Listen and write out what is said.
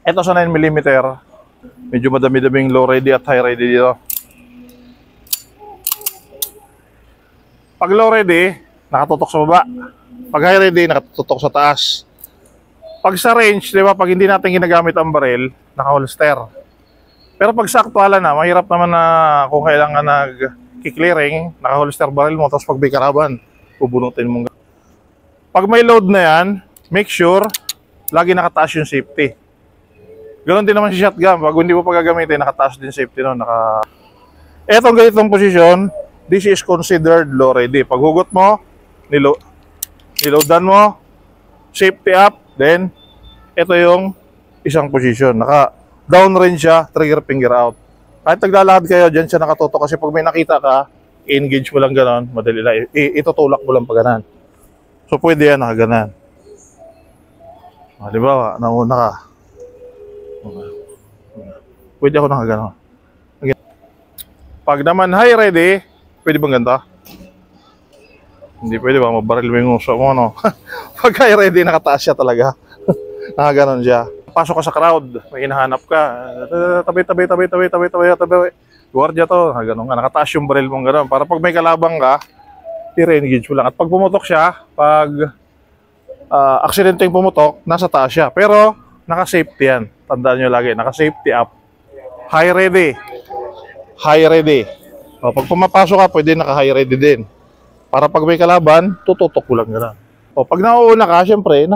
Ito sa 9mm, medyo madami-daming low ready at high ready dito. Pag low ready, nakatutok sa baba. Pag high ready, nakatutok sa taas. Pag sa range, di ba, pag hindi natin ginagamit ang baril, naka-holster. Pero pag sa aktuala na, mahirap naman na kung kailangan nag-clearing, naka-holster baril mo, tapos pag may kalaban, bubunutin mo. Pag may load na yan, make sure, lagi nakataas yung safety. Ganon din naman si shotgun. Pag hindi mo pa gagamitin, nakataas din safety nun. Etong ganitong posisyon, this is considered low ready. Pag hugot mo, niloadan mo, safety up, then ito yung isang posisyon. Naka down range siya, trigger finger out. Kahit naglalakad kayo, dyan siya nakatutok. Kasi pag may nakita ka, i-engage mo lang ganon, madali lang. Itutulak mo lang pa ganon. So pwede yan, nakaganon. Halimbawa, nauna ka. Pwede ako nakaganon. Pag naman high ready, pwede bang ganito? Hindi pwede ba? Mabaril mo yung uso mo, no? Pag high ready, nakataas siya talaga. Nakaganon siya. Pasok ka sa crowd, may hinahanap ka. Tabi. Guardia to, nakaganon nga. Nakataas yung baril mong ganon. Para pag may kalabang ka, i-re-engage mo lang. At pag pumutok siya, pag aksidente yung pumutok, nasa taas siya. Pero, naka-safety yan. Tandaan nyo lagi, naka-safety up. High ready. High ready. O, pag pumapasok ka, pwede naka-high ready din. Para pag may kalaban, tututok ko lang gano'n. O, pag nauuna ka, syempre,